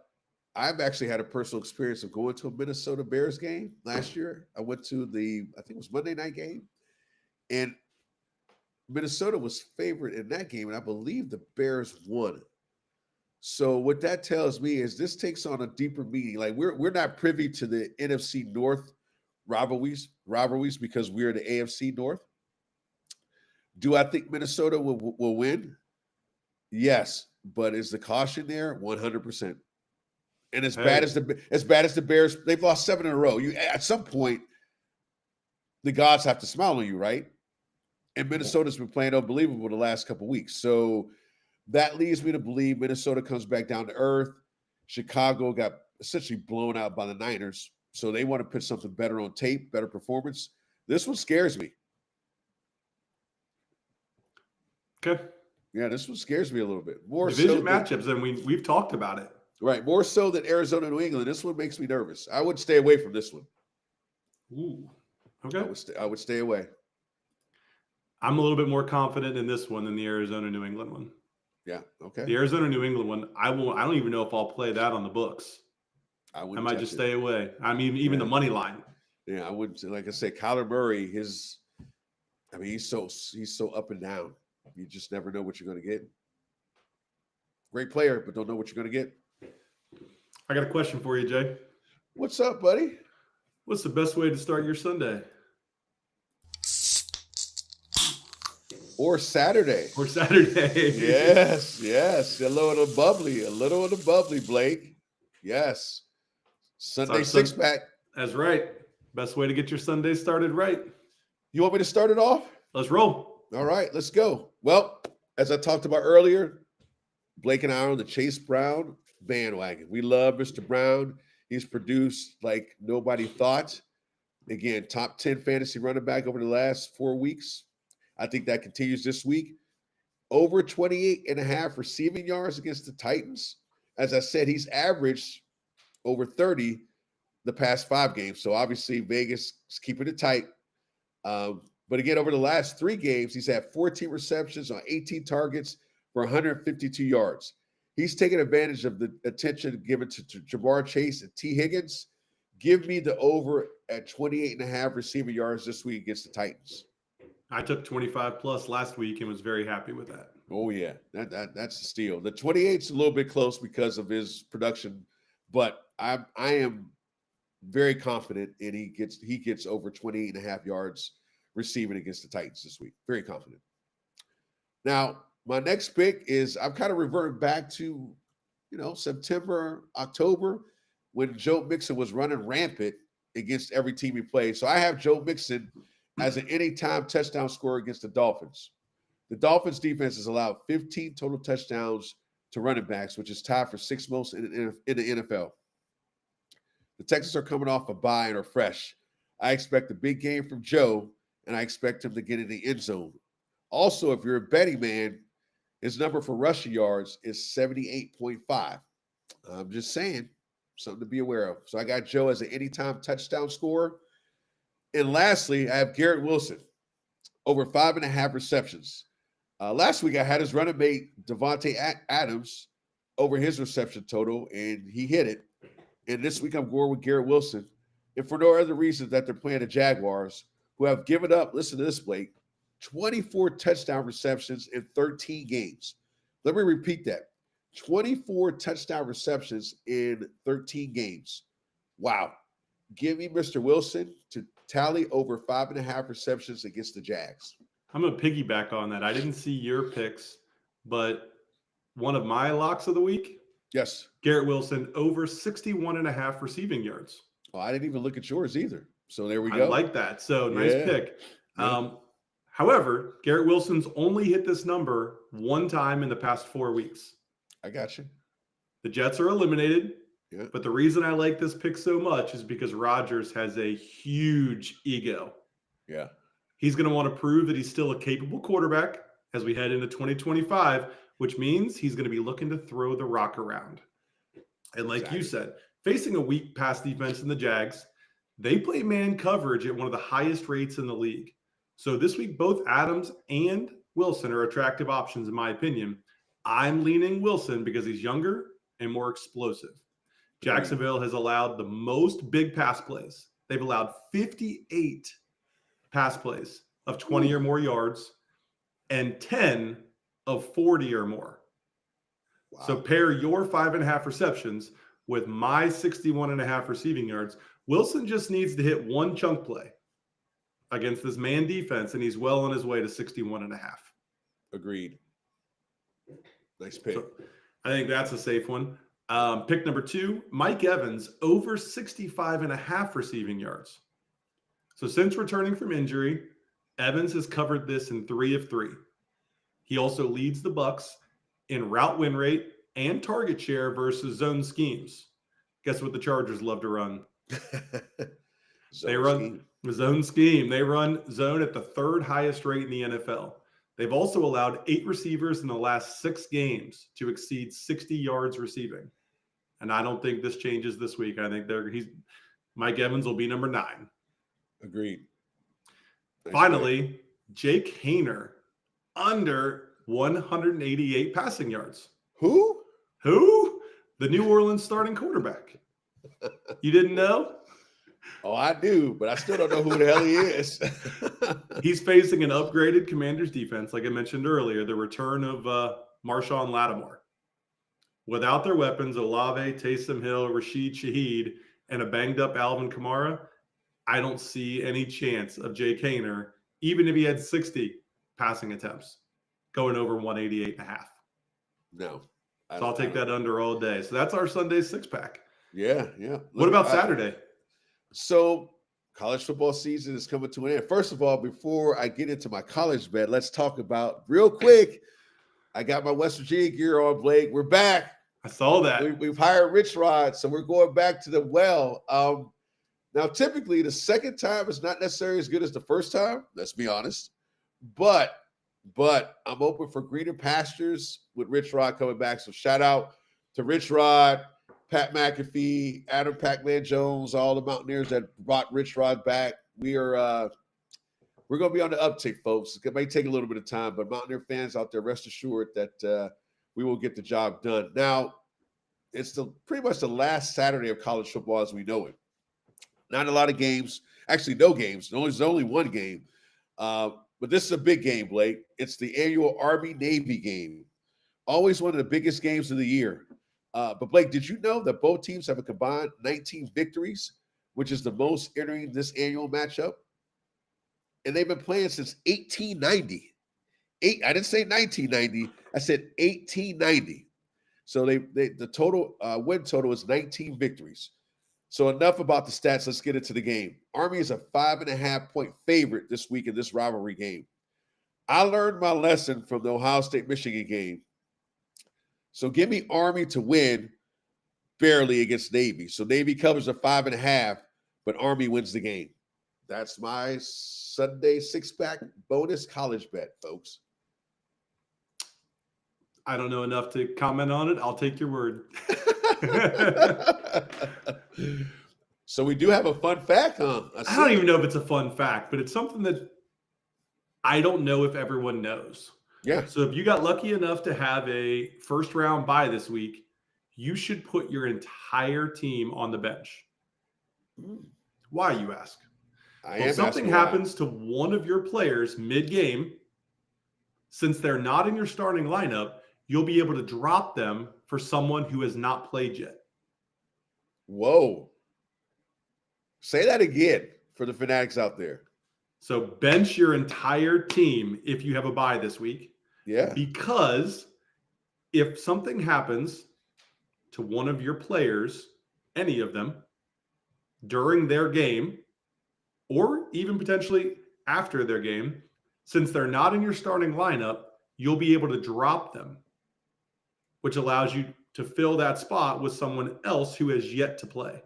I've actually had a personal experience of going to a Minnesota Bears game last year. I went to I think it was Monday night game. And Minnesota was favored in that game, and I believe the Bears won. So what that tells me is this takes on a deeper meaning. Like we're not privy to the NFC North rivalries because we're the AFC North. Do I think Minnesota will win? Yes, but is the caution there? 100%. And as bad as the Bears, they've lost 7 in a row. At some point, the gods have to smile on you, right? And Minnesota's been playing unbelievable the last couple of weeks. So that leads me to believe Minnesota comes back down to earth. Chicago got essentially blown out by the Niners. So they want to put something better on tape, better performance. This one scares me. Okay. Yeah, this one scares me a little bit. More division so matchups, and we've talked about it. Right. More so than Arizona, New England. This one makes me nervous. I would stay away from this one. Ooh. Okay. I would stay away. I'm a little bit more confident in this one than the Arizona New England one. Yeah. Okay. The Arizona New England one, I don't even know if I'll play that on the books. I might just stay away. I mean, even the money line. Yeah, I wouldn't. Like I said, Kyler Murray, he's so up and down. You just never know what you're going to get. Great player, but don't know what you're going to get. I got a question for you, Jay. What's up, buddy? What's the best way to start your Sunday? Or Saturday. Or Saturday. Yes, yes. A little of the bubbly, Blake. Yes. Sunday six pack. That's right. Best way to get your Sunday started right. You want me to start it off? Let's roll. All right, let's go. Well, as I talked about earlier, Blake and I are on the Chase Brown bandwagon. We love Mr. Brown. He's produced like nobody thought. Again, top 10 fantasy running back over the last 4 weeks. I think that continues this week. Over 28.5 receiving yards against the Titans. As I said, he's averaged over 30 the past 5 games. So obviously Vegas is keeping it tight. But again, over the last 3 games, he's had 14 receptions on 18 targets for 152 yards. He's taken advantage of the attention given to Ja'Marr Chase and T. Higgins. Give me the over at 28.5 receiving yards this week against the Titans. I took 25 plus last week and was very happy with that. Oh yeah, that's a steal. The 28's a little bit close because of his production, but I am very confident and he gets over 28.5 yards receiving against the Titans this week. Very confident. Now, my next pick is I'm kind of reverting back to, September, October, when Joe Mixon was running rampant against every team he played. So I have Joe Mixon as an anytime touchdown scorer against the Dolphins. The Dolphins defense has allowed 15 total touchdowns to running backs, which is tied for 6th most in the NFL. The Texans are coming off a bye and are fresh. I expect a big game from Joe, and I expect him to get in the end zone. Also, if you're a betting man, his number for rushing yards is 78.5. I'm just saying, something to be aware of. So I got Joe as an anytime touchdown scorer. And lastly, I have Garrett Wilson, over 5.5 receptions. Last week, I had his running mate, Devontae Adams, over his reception total, and he hit it. And this week, I'm going with Garrett Wilson. And for no other reason that they're playing the Jaguars, who have given up, listen to this, Blake, 24 touchdown receptions in 13 games. Let me repeat that. 24 touchdown receptions in 13 games. Wow. Give me Mr. Wilson to tally over 5.5 receptions against the Jags. I'm going to piggyback on that. I didn't see your picks, but one of my locks of the week, yes, Garrett Wilson, over 61.5 receiving yards. Oh, I didn't even look at yours either. So there we go. I like that. So nice pick. Yeah. However, Garrett Wilson's only hit this number 1 time in the past 4 weeks. I got you. The Jets are eliminated. Yeah. But the reason I like this pick so much is because Rodgers has a huge ego. Yeah. He's going to want to prove that he's still a capable quarterback as we head into 2025, which means he's going to be looking to throw the rock around. And like you said, facing a weak pass defense in the Jags, they play man coverage at one of the highest rates in the league. So this week, both Adams and Wilson are attractive options, in my opinion. I'm leaning Wilson because he's younger and more explosive. Jacksonville has allowed the most big pass plays. They've allowed 58 pass plays of 20 or more yards and 10 of 40 or more. Wow. So pair your 5.5 receptions with my 61.5 receiving yards. Wilson just needs to hit one chunk play against this man defense, and he's well on his way to 61.5. Agreed. Nice pick. So I think that's a safe one. Pick number 2, Mike Evans, over 65.5 receiving yards. So since returning from injury, Evans has covered this in 3 of 3. He also leads the Bucs in route win rate and target share versus zone schemes. Guess what the Chargers love to run? They run zone scheme. They run zone at the 3rd highest rate in the NFL. They've also allowed 8 receivers in the last 6 games to exceed 60 yards receiving. And I don't think this changes this week. I think Mike Evans will be number 9. Agreed. Nice. Finally, Jake Haener, under 188 passing yards. Who? The New Orleans starting quarterback. You didn't know? Oh, I do, but I still don't know who the hell he is. He's facing an upgraded Commanders defense, like I mentioned earlier, the return of Marshawn Lattimore. Without their weapons, Olave, Taysom Hill, Rashid Shaheed, and a banged-up Alvin Kamara, I don't see any chance of Jake Haener, even if he had 60, passing attempts, going over 188.5. No. So I'll take that under all day. So that's our Sunday six-pack. Yeah. What about Saturday? So college football season is coming to an end. First of all, before I get into my college bet, let's talk about real quick. I got my West Virginia gear on, Blake. We're back. I saw that. We've hired Rich Rod, so we're going back to the well. Now, typically, the second time is not necessarily as good as the first time. Let's be honest. But I'm open for greener pastures with Rich Rod coming back. So shout out to Rich Rod, Pat McAfee, Adam Pac-Man Jones, all the Mountaineers that brought Rich Rod back. We're going to be on the uptick, folks. It may take a little bit of time, but Mountaineer fans out there, rest assured that we will get the job done. Now, it's pretty much the last Saturday of college football as we know it. Not a lot of games. Actually, no games. There's only one game. But this is a big game, Blake. It's the annual Army-Navy game. Always one of the biggest games of the year. But, Blake, did you know that both teams have a combined 19 victories, which is the most entering this annual matchup? And they've been playing since 1890. I didn't say 1990. I said 1890. So the total win total is 19 victories. So enough about the stats. Let's get into the game. Army is a 5.5-point favorite this week in this rivalry game. I learned my lesson from the Ohio State-Michigan game. So give me Army to win barely against Navy. So Navy covers a 5.5, but Army wins the game. That's my Sunday six-pack bonus college bet, folks. I don't know enough to comment on it. I'll take your word. So we do have a fun fact, huh? I don't even know if it's a fun fact, but it's something that I don't know if everyone knows. Yeah. So if you got lucky enough to have a first-round bye this week, you should put your entire team on the bench. Why, you ask? If something happens to one of your players mid-game, since they're not in your starting lineup, you'll be able to drop them for someone who has not played yet. Whoa. Say that again for the fanatics out there. So bench your entire team if you have a bye this week. Yeah. Because if something happens to one of your players, any of them, during their game, or even potentially after their game, since they're not in your starting lineup, you'll be able to drop them, which allows you to fill that spot with someone else who has yet to play.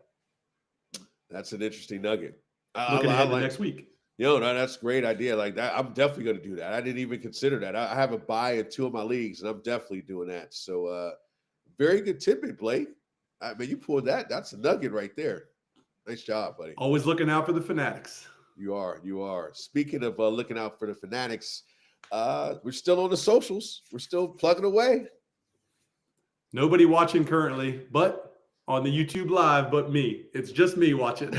That's an interesting nugget. Looking ahead to next week. That's a great idea. Like that, I'm definitely going to do that. I didn't even consider that. I have a bye in 2 of my leagues, and I'm definitely doing that. So, very good tidbit, Blake. I mean, you pulled that. That's a nugget right there. Nice job, buddy. Always looking out for the fanatics. You are. Speaking of looking out for the fanatics, we're still on the socials. We're still plugging away. Nobody watching currently, but on the YouTube Live, but me. It's just me watching.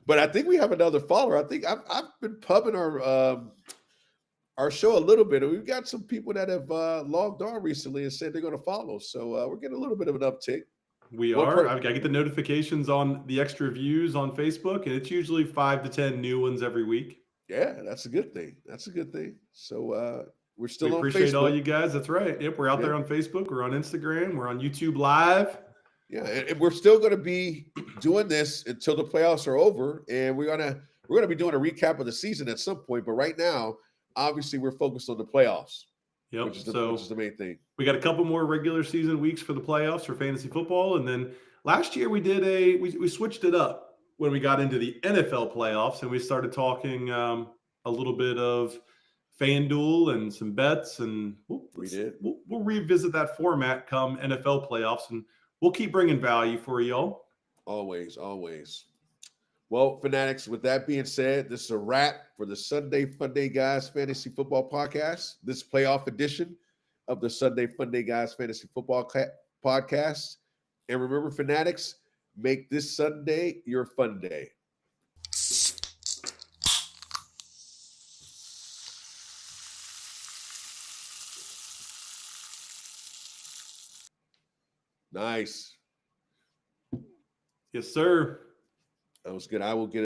But I think we have another follower. I think I've been pubbing our show a little bit, and we've got some people that have logged on recently and said they're going to follow. So we're getting a little bit of an uptick. We are. I get the notifications on the extra views on Facebook, and it's usually 5 to 10 new ones every week. Yeah, that's a good thing. So we're still on Facebook. We appreciate all you guys. That's right. Yep, we're out there on Facebook. We're on Instagram. We're on YouTube Live. Yeah, and we're still going to be doing this until the playoffs are over, and we're gonna be doing a recap of the season at some point. But right now, obviously, we're focused on the playoffs. Yep. Which is the main thing. We got a couple more regular season weeks for the playoffs for fantasy football, and then last year we did we switched it up when we got into the NFL playoffs, and we started talking a little bit of FanDuel and some bets, and we'll revisit that format come NFL playoffs, and we'll keep bringing value for y'all. Always. Well, fanatics, with that being said, this is a wrap for the Sunday Funday Guys Fantasy Football Podcast, this playoff edition of the Sunday Funday Guys Fantasy Football Podcast. And remember, fanatics, make this Sunday your fun day. Nice. Yes, sir. That was good. I will get